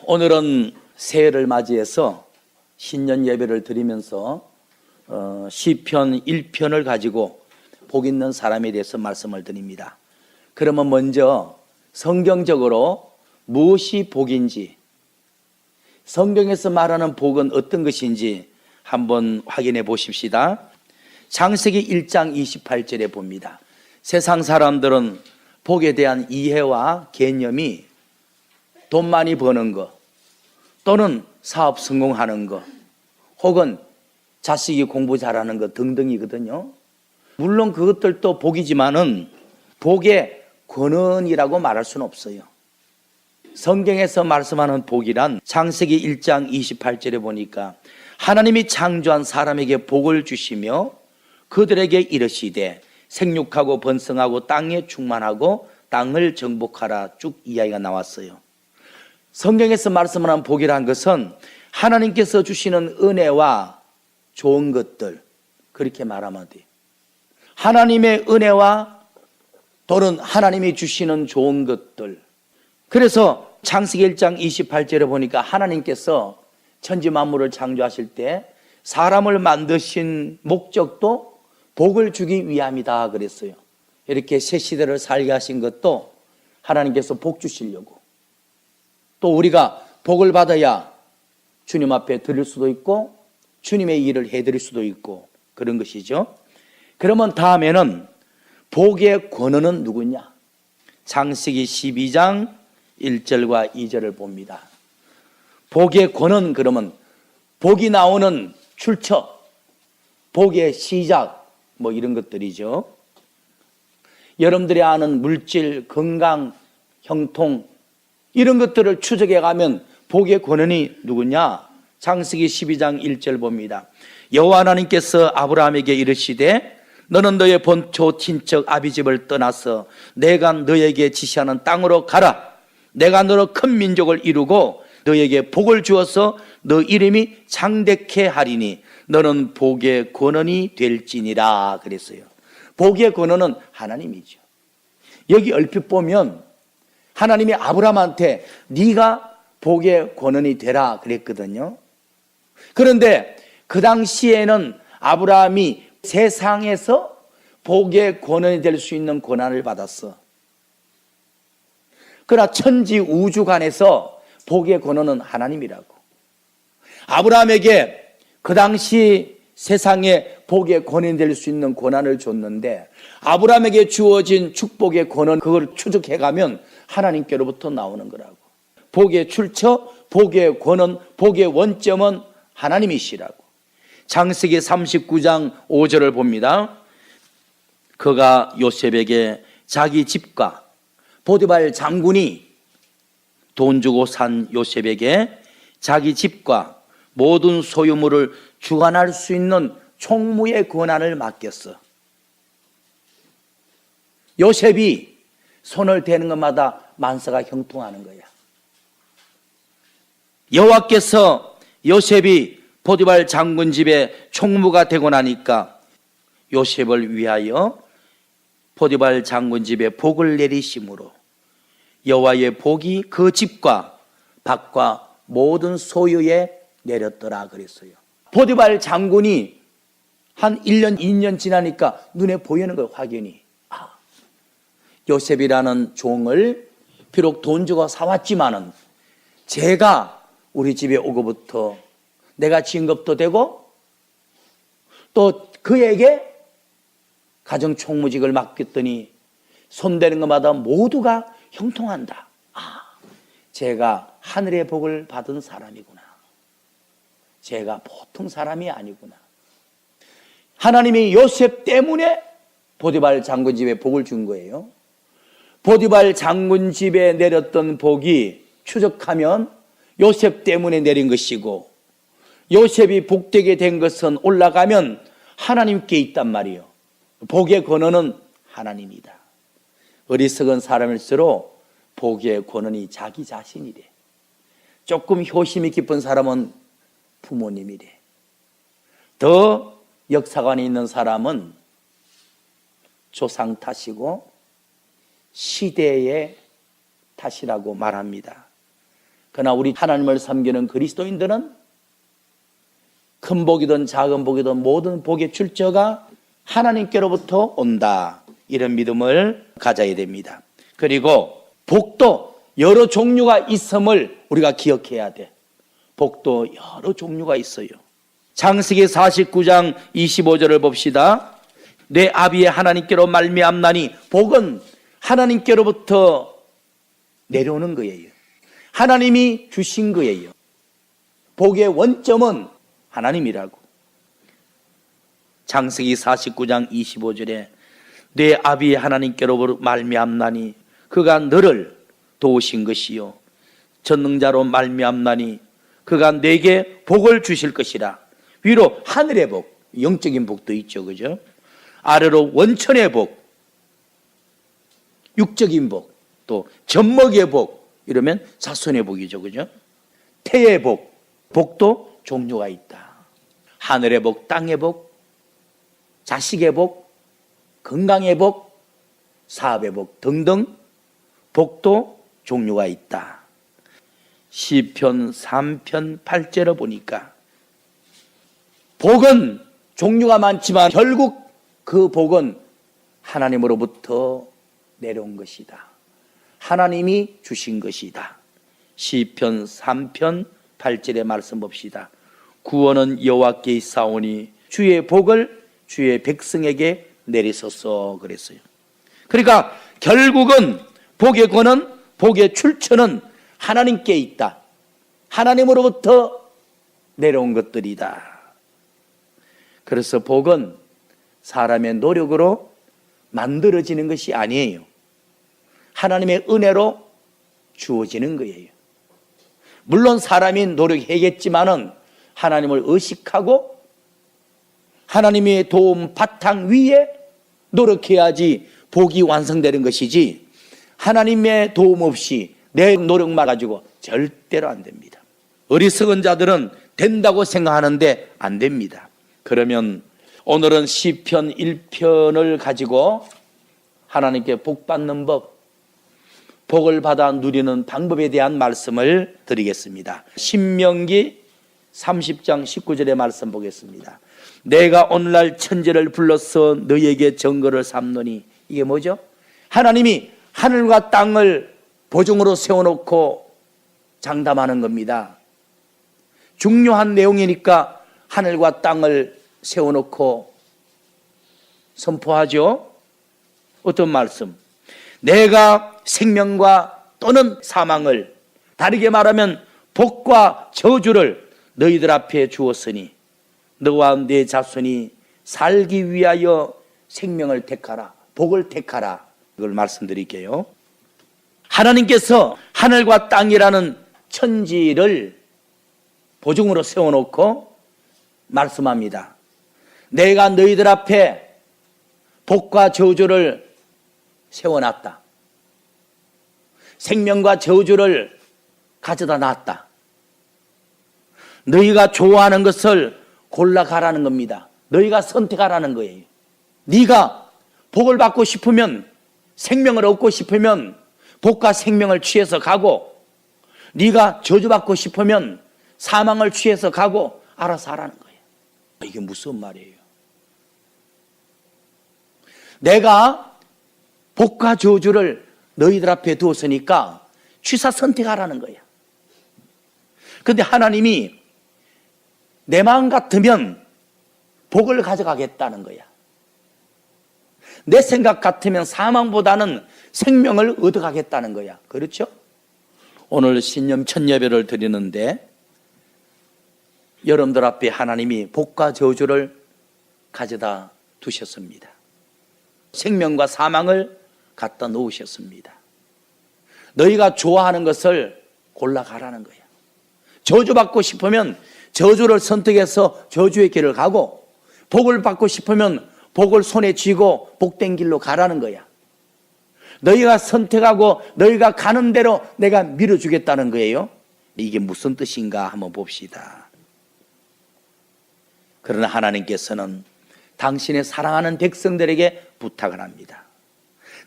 오늘은 새해를 맞이해서 신년 예배를 드리면서 시편 1편을 가지고 복 있는 사람에 대해서 말씀을 드립니다. 그러면 먼저 성경적으로 무엇이 복인지, 성경에서 말하는 복은 어떤 것인지 한번 확인해 보십시다. 창세기 1장 28절에 봅니다. 세상 사람들은 복에 대한 이해와 개념이 돈 많이 버는 거, 또는 사업 성공하는 거, 혹은 자식이 공부 잘하는 거 등등이거든요. 물론 그것들도 복이지만은 복의 권한이라고 말할 수는 없어요. 성경에서 말씀하는 복이란 창세기 1장 28절에 보니까 하나님이 창조한 사람에게 복을 주시며 그들에게 이르시되 생육하고 번성하고 땅에 충만하고 땅을 정복하라, 쭉 이야기가 나왔어요. 성경에서 말씀하는 복이라는 것은 하나님께서 주시는 은혜와 좋은 것들, 그렇게 말하면 돼요. 하나님의 은혜와 또는 하나님이 주시는 좋은 것들. 그래서 창세기 1장 28절에 보니까 하나님께서 천지 만물을 창조하실 때 사람을 만드신 목적도 복을 주기 위함이다 그랬어요. 이렇게 새 시대를 살게 하신 것도 하나님께서 복 주시려고. 또 우리가 복을 받아야 주님 앞에 드릴 수도 있고 주님의 일을 해드릴 수도 있고 그런 것이죠. 그러면 다음에는 복의 권한은 누구냐? 창세기 12장 1절과 2절을 봅니다. 복의 권한, 그러면 복이 나오는 출처, 복의 시작, 뭐 이런 것들이죠. 여러분들이 아는 물질, 건강, 형통 이런 것들을 추적해 가면 복의 권한이 누구냐? 창세기 12장 1절 봅니다. 여호와 하나님께서 아브라함에게 이르시되 너는 너의 본초 친척 아비집을 떠나서 내가 너에게 지시하는 땅으로 가라. 내가 너로 큰 민족을 이루고 너에게 복을 주어서 너 이름이 창대케 하리니 너는 복의 권한이 될지니라 그랬어요. 복의 권한은 하나님이죠. 여기 얼핏 보면 하나님이 아브라함한테 네가 복의 권한이 되라 그랬거든요. 그런데 그 당시에는 아브라함이 세상에서 복의 권한이 될 수 있는 권한을 받았어. 그러나 천지 우주간에서 복의 권한은 하나님이라고. 아브라함에게 그 당시 세상에 복의 권한이 될 수 있는 권한을 줬는데 아브라함에게 주어진 축복의 권한, 그걸 추적해가면 하나님께로부터 나오는 거라고. 복의 출처, 복의 권한, 복의 원점은 하나님이시라고. 창세기 39장 5절을 봅니다. 그가 요셉에게 자기 집과 보디발 장군이 돈 주고 산 요셉에게 자기 집과 모든 소유물을 주관할 수 있는 총무의 권한을 맡겼어. 요셉이 손을 대는 것마다 만사가 형통하는 거야. 여호와께서 요셉이 보디발 장군 집에 총무가 되고 나니까 요셉을 위하여 보디발 장군 집에 복을 내리심으로 여호와의 복이 그 집과 밭과 모든 소유에 내렸더라 그랬어요. 보디발 장군이 한 1년, 2년 지나니까 눈에 보이는 거예요, 확연히. 요셉이라는 종을 비록 돈 주고 사왔지만은 제가 우리 집에 오고부터 내가 진급도 되고 또 그에게 가정총무직을 맡겼더니 손대는 것마다 모두가 형통한다. 제가 하늘의 복을 받은 사람이구나. 제가 보통 사람이 아니구나. 하나님이 요셉 때문에 보디발 장군 집에 복을 준 거예요. 보디발 장군 집에 내렸던 복이 추적하면 요셉 때문에 내린 것이고 요셉이 복되게 된 것은 올라가면 하나님께 있단 말이에요. 복의 권한은 하나님이다. 어리석은 사람일수록 복의 권한이 자기 자신이래. 조금 효심이 깊은 사람은 부모님이래. 더 역사관에 있는 사람은 조상 탓이고 시대의 탓이라고 말합니다. 그러나 우리 하나님을 섬기는 그리스도인들은 큰 복이든 작은 복이든 모든 복의 출처가 하나님께로부터 온다, 이런 믿음을 가져야 됩니다. 그리고 복도 여러 종류가 있음을 우리가 기억해야 돼. 복도 여러 종류가 있어요. 창세기 49장 25절을 봅시다. 내 아비의 하나님께로 말미암나니, 복은 하나님께로부터 내려오는 거예요. 하나님이 주신 거예요. 복의 원점은 하나님이라고. 창세기 49장 25절에 내 아비의 하나님께로 말미암나니 그가 너를 도우신 것이요 전능자로 말미암나니 그가 내게 복을 주실 것이라. 위로 하늘의 복, 영적인 복도 있죠, 그죠? 아래로 원천의 복, 육적인 복, 또 젖먹이의 복, 이러면 자손의 복이죠, 그죠? 태의 복, 복도 종류가 있다. 하늘의 복, 땅의 복, 자식의 복, 건강의 복, 사업의 복 등등 복도 종류가 있다. 시편 3편 8절을 보니까 복은 종류가 많지만 결국 그 복은 하나님으로부터 내려온 것이다. 하나님이 주신 것이다. 시편 3편 8절의 말씀 봅시다. 구원은 여호와께 있사오니 주의 복을 주의 백성에게 내리소서, 그랬어요. 그러니까 결국은 복의 권은, 복의 출처는 하나님께 있다. 하나님으로부터 내려온 것들이다. 그래서 복은 사람의 노력으로 만들어지는 것이 아니에요. 하나님의 은혜로 주어지는 거예요. 물론 사람이 노력해야겠지만은 하나님을 의식하고 하나님의 도움 바탕 위에 노력해야지 복이 완성되는 것이지, 하나님의 도움 없이 내 노력만 가지고 절대로 안 됩니다. 어리석은 자들은 된다고 생각하는데 안 됩니다. 그러면 오늘은 시편 1편을 가지고 하나님께 복 받는 법, 복을 받아 누리는 방법에 대한 말씀을 드리겠습니다. 신명기 30장 19절의 말씀 보겠습니다. 내가 오늘날 천지를 불러서 너희에게 정거를 삼노니, 이게 뭐죠? 하나님이 하늘과 땅을 보증으로 세워놓고 장담하는 겁니다. 중요한 내용이니까 하늘과 땅을 세워놓고 선포하죠. 어떤 말씀? 내가 생명과 또는 사망을, 다르게 말하면 복과 저주를 너희들 앞에 주었으니 너와 네 자손이 살기 위하여 생명을 택하라, 복을 택하라. 이걸 말씀드릴게요. 하나님께서 하늘과 땅이라는 천지를 보증으로 세워놓고 말씀합니다. 내가 너희들 앞에 복과 저주를 세워놨다. 생명과 저주를 가져다 놨다. 너희가 좋아하는 것을 골라가라는 겁니다. 너희가 선택하라는 거예요. 네가 복을 받고 싶으면, 생명을 얻고 싶으면 복과 생명을 취해서 가고, 네가 저주받고 싶으면 사망을 취해서 가고, 알아서 하라는 거예요. 이게 무슨 말이에요? 내가 복과 저주를 너희들 앞에 두었으니까 취사 선택하라는 거야. 그런데 하나님이 내 마음 같으면 복을 가져가겠다는 거야. 내 생각 같으면 사망보다는 생명을 얻어가겠다는 거야. 그렇죠? 오늘 신년 첫 예배를 드리는데 여러분들 앞에 하나님이 복과 저주를 가져다 두셨습니다. 생명과 사망을 갖다 놓으셨습니다. 너희가 좋아하는 것을 골라가라는 거야. 저주받고 싶으면 저주를 선택해서 저주의 길을 가고, 복을 받고 싶으면 복을 손에 쥐고 복된 길로 가라는 거야. 너희가 선택하고 너희가 가는 대로 내가 밀어주겠다는 거예요. 이게 무슨 뜻인가 한번 봅시다. 그러나 하나님께서는 당신의 사랑하는 백성들에게 부탁을 합니다.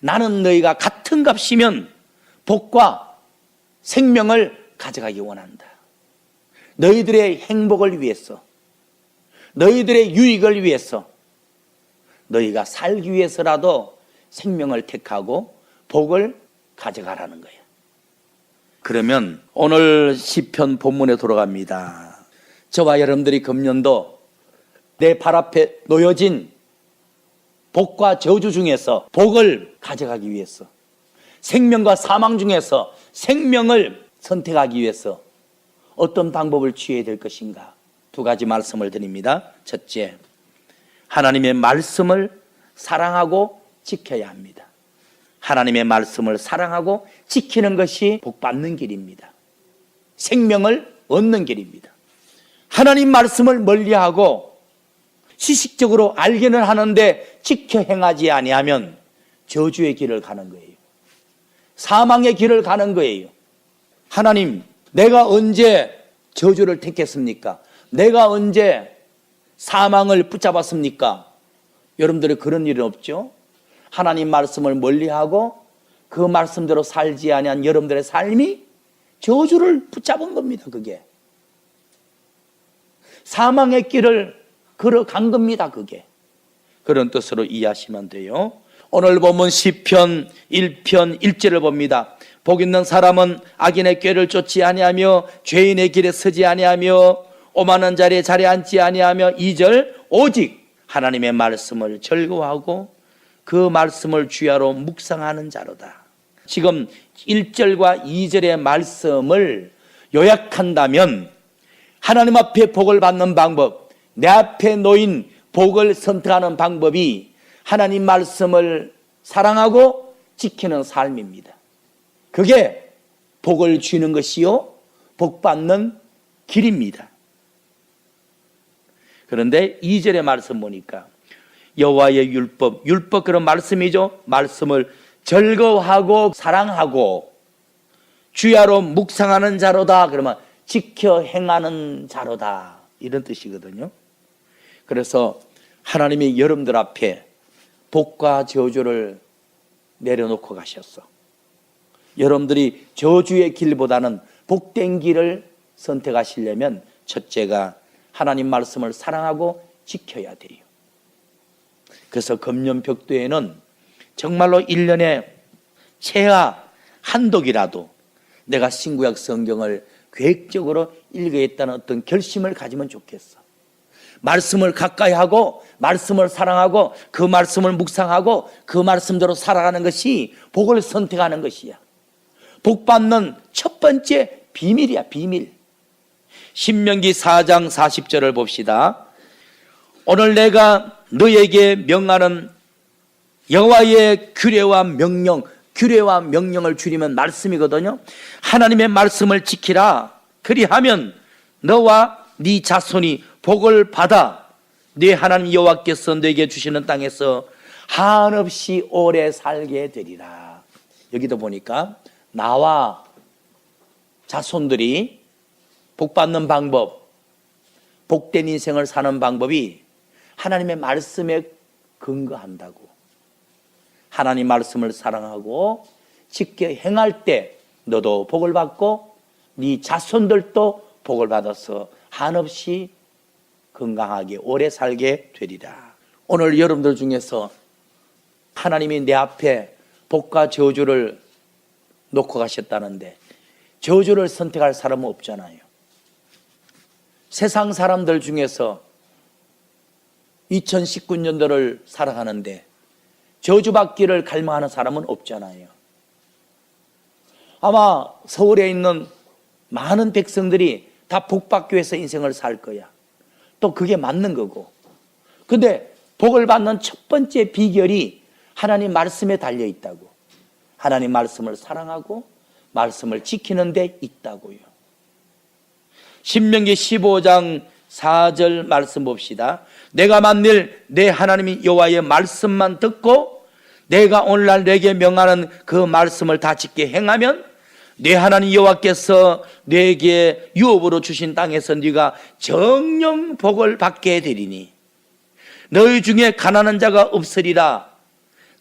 나는 너희가 같은 값이면 복과 생명을 가져가기 원한다. 너희들의 행복을 위해서, 너희들의 유익을 위해서, 너희가 살기 위해서라도 생명을 택하고 복을 가져가라는 거예요. 그러면 오늘 시편 본문에 돌아갑니다. 저와 여러분들이 금년도 내 발 앞에 놓여진 복과 저주 중에서 복을 가져가기 위해서, 생명과 사망 중에서 생명을 선택하기 위해서 어떤 방법을 취해야 될 것인가? 두 가지 말씀을 드립니다. 첫째, 하나님의 말씀을 사랑하고 지켜야 합니다. 하나님의 말씀을 사랑하고 지키는 것이 복받는 길입니다. 생명을 얻는 길입니다. 하나님 말씀을 멀리하고 지식적으로 알기는 하는데 지켜 행하지 아니하면 저주의 길을 가는 거예요. 사망의 길을 가는 거예요. 하나님, 내가 언제 저주를 택했습니까? 내가 언제 사망을 붙잡았습니까? 여러분들이 그런 일은 없죠? 하나님 말씀을 멀리하고 그 말씀대로 살지 아니한 여러분들의 삶이 저주를 붙잡은 겁니다. 그게 사망의 길을 걸어간 겁니다. 그게 그런 뜻으로 이해하시면 돼요. 오늘 보면 시편 1편 1절을 봅니다. 복 있는 사람은 악인의 꾀를 쫓지 아니하며 죄인의 길에 서지 아니하며 오만한 자리에 자리에 앉지 아니하며 2절 오직 하나님의 말씀을 즐거워하고 그 말씀을 주야로 묵상하는 자로다. 지금 1절과 2절의 말씀을 요약한다면 하나님 앞에 복을 받는 방법, 내 앞에 놓인 복을 선택하는 방법이 하나님 말씀을 사랑하고 지키는 삶입니다. 그게 복을 주는 것이요 복받는 길입니다. 그런데 2절의 말씀 보니까 여호와의 율법 그런 말씀이죠. 말씀을 즐거워하고 사랑하고 주야로 묵상하는 자로다. 그러면 지켜 행하는 자로다, 이런 뜻이거든요. 그래서 하나님이 여러분들 앞에 복과 저주를 내려놓고 가셨어. 여러분들이 저주의 길보다는 복된 길을 선택하시려면 첫째가 하나님 말씀을 사랑하고 지켜야 돼요. 그래서 금년 벽두에는 정말로 1년에 최하 한 독이라도 내가 신구약 성경을 계획적으로 읽어야겠다는 어떤 결심을 가지면 좋겠어. 말씀을 가까이 하고 말씀을 사랑하고 그 말씀을 묵상하고 그 말씀대로 살아가는 것이 복을 선택하는 것이야. 복받는 첫 번째 비밀이야, 비밀. 신명기 4장 40절을 봅시다. 오늘 내가 너에게 명하는 여호와의 규례와 명령을 줄이면 말씀이거든요. 하나님의 말씀을 지키라. 그리하면 너와 네 자손이 복을 받아 네 하나님 여호와께서 너에게 주시는 땅에서 한없이 오래 살게 되리라. 여기도 보니까 나와 자손들이 복받는 방법, 복된 인생을 사는 방법이 하나님의 말씀에 근거한다고. 하나님 말씀을 사랑하고 지켜 행할 때 너도 복을 받고 네 자손들도 복을 받아서 한없이 건강하게 오래 살게 되리라. 오늘 여러분들 중에서 하나님이 내 앞에 복과 저주를 놓고 가셨다는데 저주를 선택할 사람은 없잖아요. 세상 사람들 중에서 2019년도를 살아가는데 저주받기를 갈망하는 사람은 없잖아요. 아마 서울에 있는 많은 백성들이 다 복받기 위해서 인생을 살 거야. 또 그게 맞는 거고. 근데 복을 받는 첫 번째 비결이 하나님 말씀에 달려 있다고. 하나님 말씀을 사랑하고 말씀을 지키는 데 있다고요. 신명기 15장 4절 말씀 봅시다. 내가 만일 내 하나님 여호와의 말씀만 듣고 내가 오늘날 내게 명하는 그 말씀을 다 지켜 행하면 내 하나님 여호와께서 내게 유업으로 주신 땅에서 네가 정령 복을 받게 되리니 너희 중에 가난한 자가 없으리라.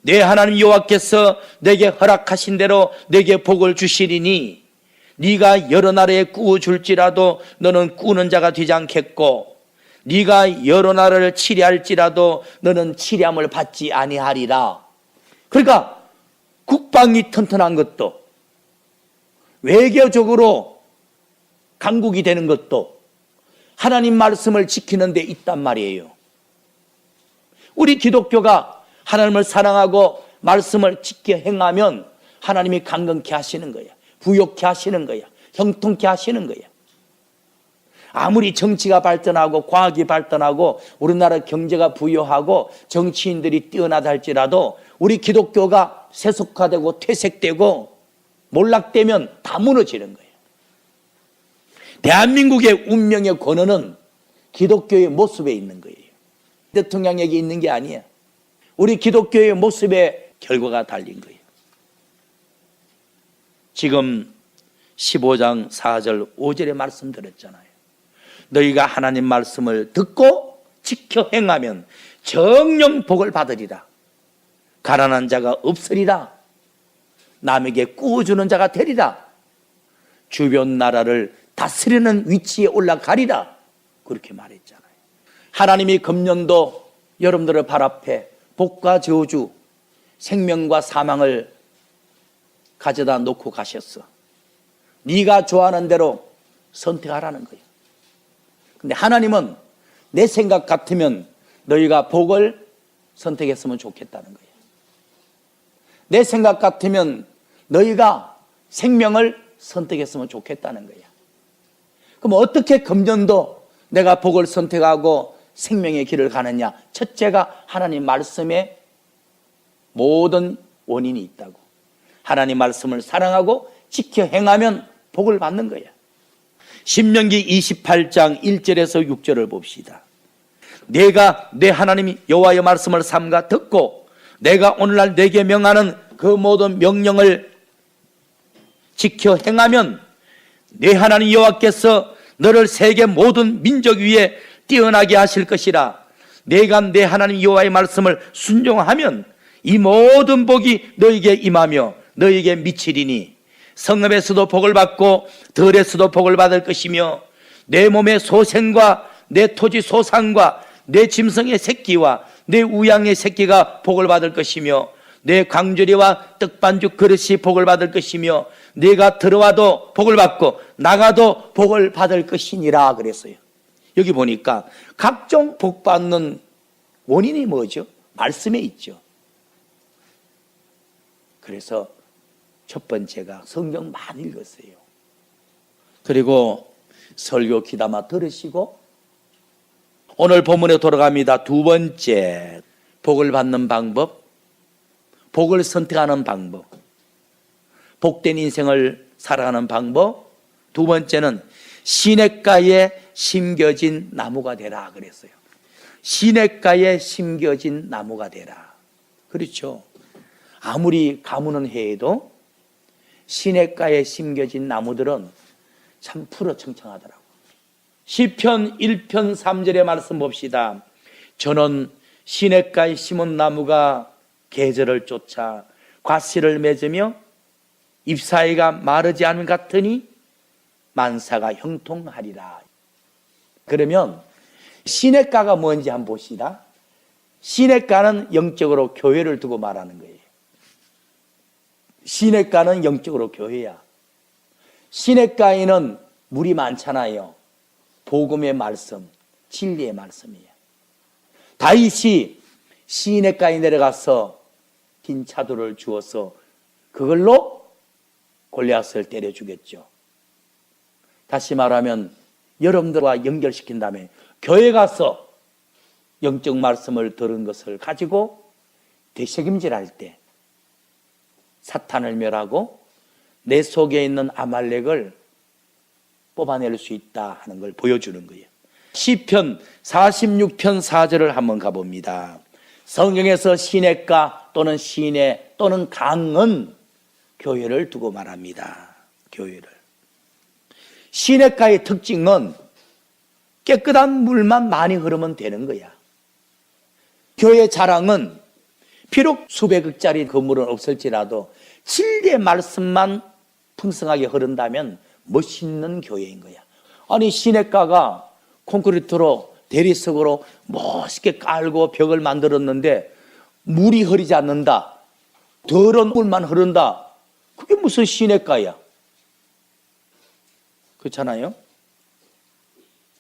내 하나님 여호와께서 내게 허락하신 대로 내게 복을 주시리니 네가 여러 나라에 꾸어줄지라도 너는 꾸는 자가 되지 않겠고 네가 여러 나라를 치리할지라도 너는 치리함을 받지 아니하리라. 그러니까 국방이 튼튼한 것도 외교적으로 강국이 되는 것도 하나님 말씀을 지키는 데 있단 말이에요. 우리 기독교가 하나님을 사랑하고 말씀을 지켜 행하면 하나님이 강건케 하시는 거야. 부욕케 하시는 거야. 형통케 하시는 거야. 아무리 정치가 발전하고 과학이 발전하고 우리나라 경제가 부유하고 정치인들이 뛰어나다 할지라도 우리 기독교가 세속화되고 퇴색되고 몰락되면 다 무너지는 거예요. 대한민국의 운명의 권한은 기독교의 모습에 있는 거예요. 대통령에게 있는 게 아니야. 우리 기독교의 모습에 결과가 달린 거예요. 지금 15장 4절 5절의 말씀 드렸잖아요. 너희가 하나님 말씀을 듣고 지켜 행하면 정령 복을 받으리라. 가난한 자가 없으리라. 남에게 꾸어주는 자가 되리라. 주변 나라를 다스리는 위치에 올라가리라. 그렇게 말했잖아요. 하나님이 금년도 여러분들의 발 앞에 복과 저주, 생명과 사망을 가져다 놓고 가셨어. 네가 좋아하는 대로 선택하라는 거예요. 근데 하나님은 내 생각 같으면 너희가 복을 선택했으면 좋겠다는 거예요. 내 생각 같으면 너희가 생명을 선택했으면 좋겠다는 거예요. 그럼 어떻게 금년도 내가 복을 선택하고 생명의 길을 가느냐? 첫째가 하나님 말씀에 모든 원인이 있다고. 하나님 말씀을 사랑하고 지켜 행하면 복을 받는 거야. 신명기 28장 1절에서 6절을 봅시다. 내가 내 하나님 여호와의 말씀을 삼가 듣고 내가 오늘날 내게 명하는 그 모든 명령을 지켜 행하면 내 하나님 여호와께서 너를 세계 모든 민족 위에 뛰어나게 하실 것이라. 내가 내 하나님 여호와의 말씀을 순종하면 이 모든 복이 너에게 임하며 너에게 미치리니 성읍에서도 복을 받고 들에서도 복을 받을 것이며 내 몸의 소생과 내 토지 소산과 내 짐승의 새끼와 내 우양의 새끼가 복을 받을 것이며 내 광주리와 떡반죽 그릇이 복을 받을 것이며 내가 들어와도 복을 받고 나가도 복을 받을 것이니라 그랬어요. 여기 보니까 각종 복 받는 원인이 뭐죠? 말씀에 있죠. 그래서 첫 번째가 성경 많이 읽었어요. 그리고 설교 귀담아 들으시고 오늘 본문에 돌아갑니다. 두 번째, 복을 받는 방법, 복을 선택하는 방법, 복된 인생을 살아가는 방법. 두 번째는 시냇가에 심겨진 나무가 되라 그랬어요. 시냇가에 심겨진 나무가 되라. 그렇죠. 아무리 가무는 해도 시냇가에 심겨진 나무들은 참 푸르청청하더라고. 시편 1편 3절의 말씀 봅시다. 저는 시냇가에 심은 나무가 계절을 쫓아 과실을 맺으며 잎사이가 마르지 않은 같으니 만사가 형통하리라. 그러면 시냇가가 뭔지 한번 봅시다. 시냇가는 영적으로 교회를 두고 말하는 거예요. 시냇가는 영적으로 교회야. 시냇가에는 물이 많잖아요. 복음의 말씀, 진리의 말씀이에요. 다윗이 시냇가에 내려가서 긴 차도를 주어서 그걸로 골리앗을 때려 죽였죠. 다시 말하면 여러분들과 연결시킨 다음에 교회 가서 영적 말씀을 들은 것을 가지고 되새김질할 때 사탄을 멸하고 내 속에 있는 아말렉을 뽑아낼 수 있다 하는 걸 보여주는 거예요. 시편 46편 4절을 한번 가봅니다. 성경에서 시냇가 또는 시내 또는 강은 교회를 두고 말합니다. 교회를. 시냇가의 특징은 깨끗한 물만 많이 흐르면 되는 거야. 교회 자랑은 비록 수백억짜리 건물은 없을지라도 진리의 말씀만 풍성하게 흐른다면 멋있는 교회인 거야. 아니 시내가가 콘크리트로 대리석으로 멋있게 깔고 벽을 만들었는데 물이 흐르지 않는다. 더러운 물만 흐른다. 그게 무슨 시내가야? 그렇잖아요.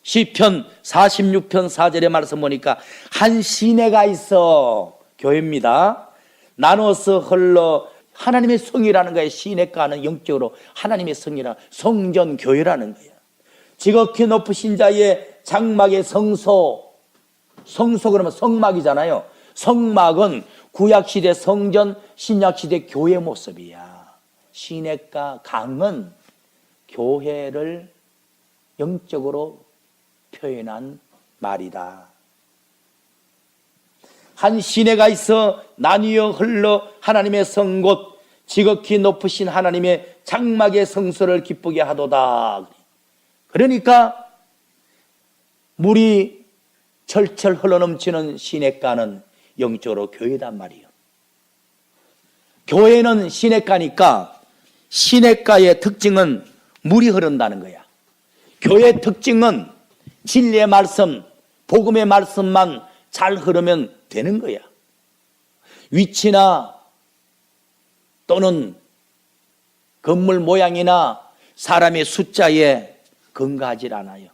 시편 46편 4절의 말씀 보니까 한 시내가 있어. 교회입니다. 나눠서 흘러 하나님의 성이라는 거예요. 시내가는 영적으로 하나님의 성이라 성전 교회라는 거예요. 지극히 높으신 자의 장막의 성소. 성소 그러면 성막이잖아요. 성막은 구약시대 성전, 신약시대 교회 모습이야. 시내가 강은 교회를 영적으로 표현한 말이다. 한 시내가 있어 나뉘어 흘러 하나님의 성곳 지극히 높으신 하나님의 장막의 성소를 기쁘게 하도다. 그러니까 물이 철철 흘러넘치는 시내가는 영적으로 교회단 말이에요. 교회는 시내가니까 시내가의 특징은 물이 흐른다는 거야. 교회의 특징은 진리의 말씀, 복음의 말씀만 잘 흐르면 되는 거야. 위치나 또는 건물 모양이나 사람의 숫자에 근거하지 않아요.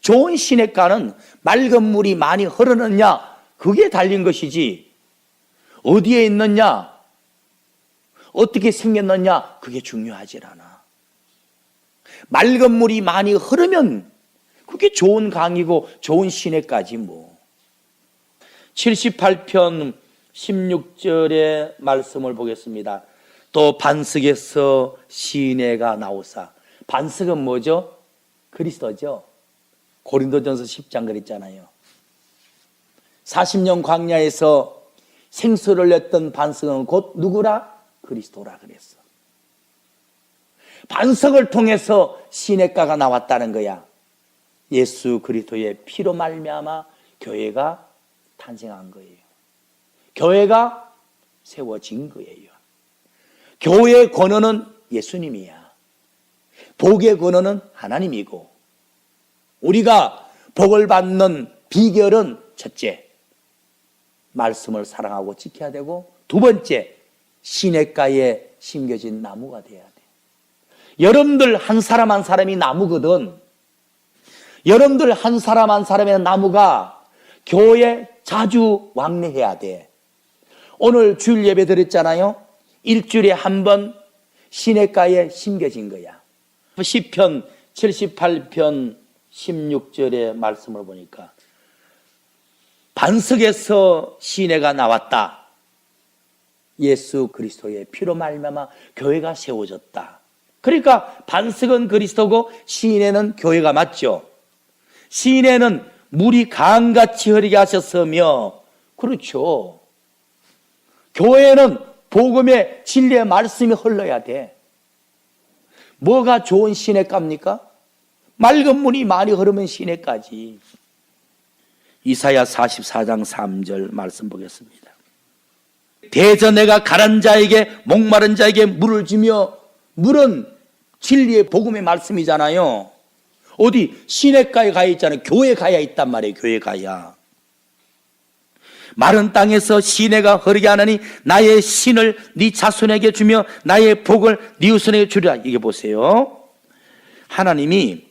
좋은 시내가는 맑은 물이 많이 흐르느냐 그게 달린 것이지 어디에 있느냐 어떻게 생겼느냐 그게 중요하지 않아. 맑은 물이 많이 흐르면 그게 좋은 강이고 좋은 시내가지 뭐. 78편 16절의 말씀을 보겠습니다. 또 반석에서 시내가 나오사. 반석은 뭐죠? 그리스도죠. 고린도전서 10장 그랬잖아요. 40년 광야에서 생수를 냈던 반석은 곧 누구라? 그리스도라 그랬어. 반석을 통해서 시내가가 나왔다는 거야. 예수 그리스도의 피로 말미암아 교회가 탄생한 거예요. 교회가 세워진 거예요. 교회의 권원은 예수님이야. 복의 권원은 하나님이고 우리가 복을 받는 비결은 첫째, 말씀을 사랑하고 지켜야 되고 두 번째, 시냇가에 심겨진 나무가 돼야 돼. 여러분들 한 사람 한 사람이 나무거든. 여러분들 한 사람 한 사람의 나무가 교회에 자주 왕래해야 돼. 오늘 주일 예배 드렸잖아요. 일주일에 한 번 시냇가에 심겨진 거야. 시편 78편 16절의 말씀을 보니까 반석에서 시내가 나왔다. 예수 그리스도의 피로 말미암아 교회가 세워졌다. 그러니까 반석은 그리스도고 시내는 교회가 맞죠. 시내는 물이 강같이 흐르게 하셨으며 그렇죠. 교회는 복음의 진리의 말씀이 흘러야 돼. 뭐가 좋은 시냇가입니까? 맑은 물이 많이 흐르면 시냇가지. 이사야 44장 3절 말씀 보겠습니다. 대저 내가 가란 자에게 목마른 자에게 물을 주며, 물은 진리의 복음의 말씀이잖아요. 어디 시냇가에 가 있잖아요. 교회 가야 있단 말이에요. 교회 가야. 마른 땅에서 시내가 흐르게 하나니 나의 신을 네 자손에게 주며 나의 복을 네 후손에게 주리라. 이게 보세요. 하나님이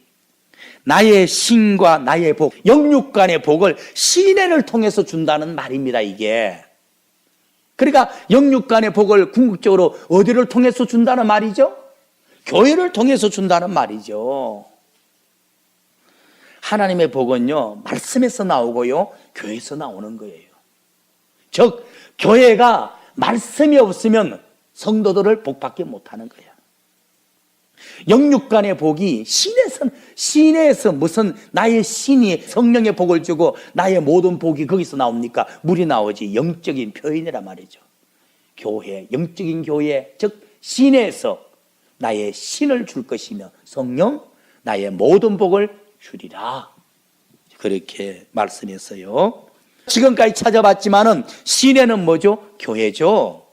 나의 신과 나의 복, 영육간의 복을 시내를 통해서 준다는 말입니다. 이게. 그러니까 영육간의 복을 궁극적으로 어디를 통해서 준다는 말이죠? 교회를 통해서 준다는 말이죠. 하나님의 복은요, 말씀에서 나오고요, 교회에서 나오는 거예요. 즉, 교회가 말씀이 없으면 성도들을 복받게 못하는 거야. 영육간의 복이 시내에서 무슨 나의 신이 성령의 복을 주고 나의 모든 복이 거기서 나옵니까? 물이 나오지. 영적인 표현이란 말이죠. 교회, 영적인 교회, 즉 시내에서 나의 신을 줄 것이며 성령, 나의 모든 복을 주리라. 그렇게 말씀했어요. 지금까지 찾아봤지만은 시내는 뭐죠? 교회죠.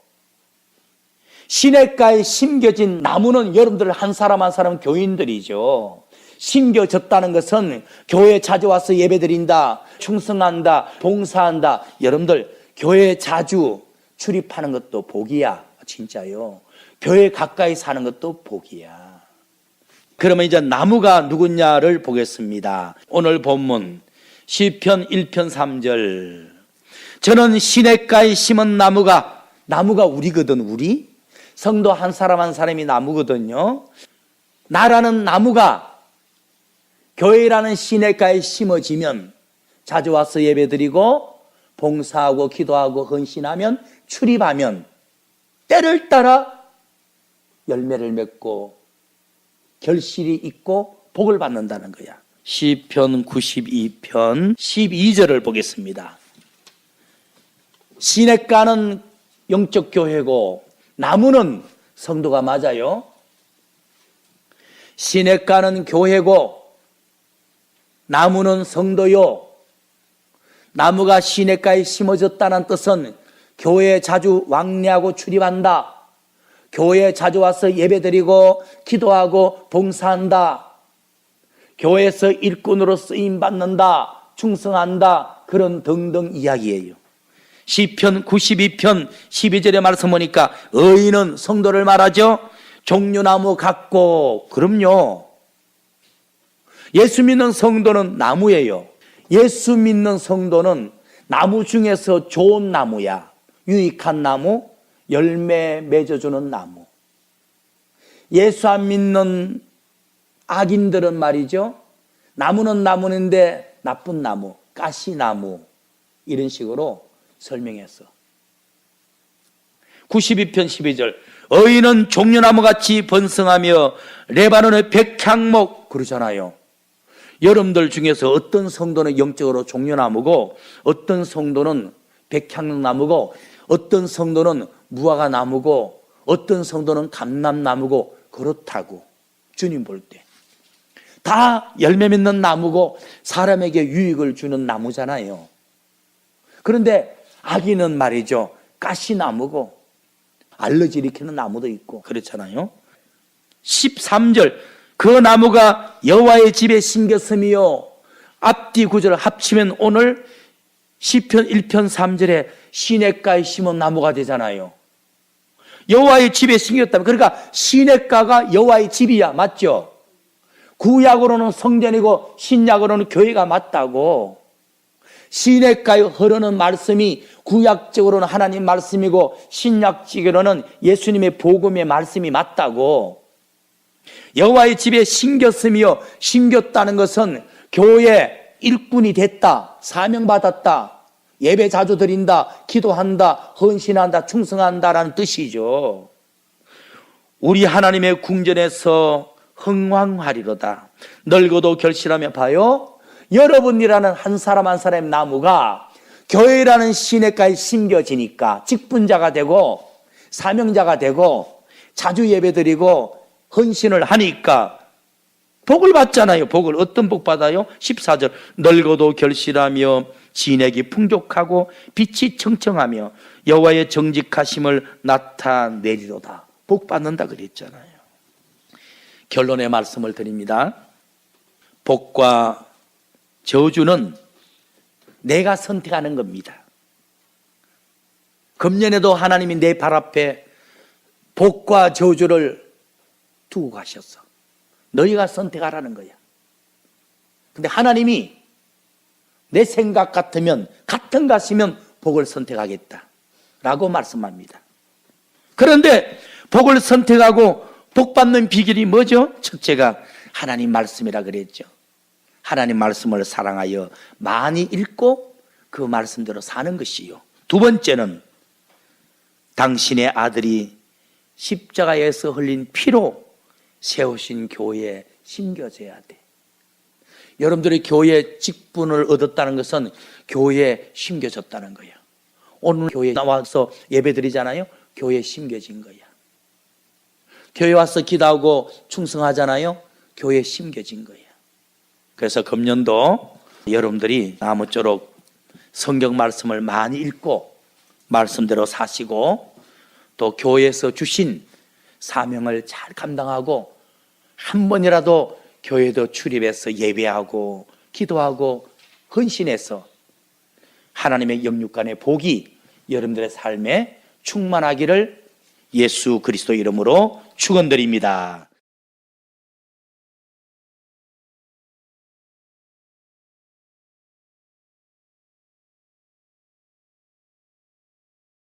시냇가에 심겨진 나무는 여러분들 한 사람 한 사람 교인들이죠. 심겨졌다는 것은 교회에 자주 와서 예배드린다, 충성한다, 봉사한다. 여러분들 교회에 자주 출입하는 것도 복이야. 진짜요. 교회 가까이 사는 것도 복이야. 그러면 이제 나무가 누구냐를 보겠습니다. 오늘 본문 시편 1편 3절. 저는 시냇가에 심은 나무가 우리거든. 우리 성도 한 사람 한 사람이 나무거든요. 나라는 나무가 교회라는 시냇가에 심어지면 자주 와서 예배드리고 봉사하고 기도하고 헌신하면 출입하면 때를 따라 열매를 맺고 결실이 있고 복을 받는다는 거야. 시편 92편 12절을 보겠습니다. 시냇가는 영적 교회고 나무는 성도가 맞아요. 시냇가는 교회고 나무는 성도요. 나무가 시냇가에 심어졌다는 뜻은 교회에 자주 왕래하고 출입한다. 교회에 자주 와서 예배드리고 기도하고 봉사한다. 교회에서 일꾼으로 쓰임받는다. 충성한다. 그런 등등 이야기예요. 시편 92편 12절의 말씀 보니까 의인은 성도를 말하죠. 종려나무 같고. 그럼요. 예수 믿는 성도는 나무예요. 예수 믿는 성도는 나무 중에서 좋은 나무야. 유익한 나무, 열매 맺어주는 나무. 예수 안 믿는 악인들은 말이죠. 나무는 나무인데 나쁜 나무, 가시나무 이런 식으로 설명했어. 92편 12절. 의인은 종려나무같이 번성하며 레바논의 백향목 그러잖아요. 여러분들 중에서 어떤 성도는 영적으로 종려나무고 어떤 성도는 백향나무고 어떤 성도는 무화과 나무고 어떤 성도는 감람나무고 그렇다고 주님 볼 때 다 열매 맺는 나무고 사람에게 유익을 주는 나무잖아요. 그런데 악인은 말이죠, 가시나무고 알러지 일으키는 나무도 있고 그렇잖아요. 13절. 그 나무가 여호와의 집에 심겼으며 앞뒤 구절을 합치면 오늘 시편 1편 3절에 시냇가에 심은 나무가 되잖아요. 여호와의 집에 심겼다면, 그러니까 시냇가가 여호와의 집이야. 맞죠? 구약으로는 성전이고 신약으로는 교회가 맞다고. 시냇가에 흐르는 말씀이 구약적으로는 하나님 말씀이고 신약적으로는 예수님의 복음의 말씀이 맞다고. 여호와의 집에 심겼으며, 심겼다는 것은 교회 일꾼이 됐다, 사명받았다, 예배 자주 드린다, 기도한다, 헌신한다, 충성한다라는 뜻이죠. 우리 하나님의 궁전에서 흥왕하리로다. 늙어도 결실하며 봐요. 여러분이라는 한 사람 한 사람의 나무가 교회라는 시냇가에 심겨지니까 직분자가 되고 사명자가 되고 자주 예배드리고 헌신을 하니까 복을 받잖아요. 복을 어떤 복 받아요? 14절. 늙어도 결실하며 진액이 풍족하고 빛이 청청하며 여호와의 정직하심을 나타내리로다. 복 받는다 그랬잖아요. 결론의 말씀을 드립니다. 복과 저주는 내가 선택하는 겁니다. 금년에도 하나님이 내 발 앞에 복과 저주를 두고 가셨어. 너희가 선택하라는 거야. 근데 하나님이 내 생각 같으면, 같은 것이면 복을 선택하겠다 라고 말씀합니다. 그런데 복을 선택하고 복 받는 비결이 뭐죠? 첫째가 하나님 말씀이라 그랬죠. 하나님 말씀을 사랑하여 많이 읽고 그 말씀대로 사는 것이요. 두 번째는 당신의 아들이 십자가에서 흘린 피로 세우신 교회에 심겨져야 돼. 여러분들이 교회 직분을 얻었다는 것은 교회에 심겨졌다는 거야. 오늘 교회에 나와서 예배드리잖아요. 교회에 심겨진 거야. 교회 와서 기도하고 충성하잖아요. 교회에 심겨진 거야. 그래서 금년도 여러분들이 아무쪼록 성경 말씀을 많이 읽고 말씀대로 사시고 또 교회에서 주신 사명을 잘 감당하고 한 번이라도 교회도 출입해서 예배하고 기도하고 헌신해서 하나님의 영육간의 복이 여러분들의 삶에 충만하기를 예수 그리스도 이름으로 축원드립니다.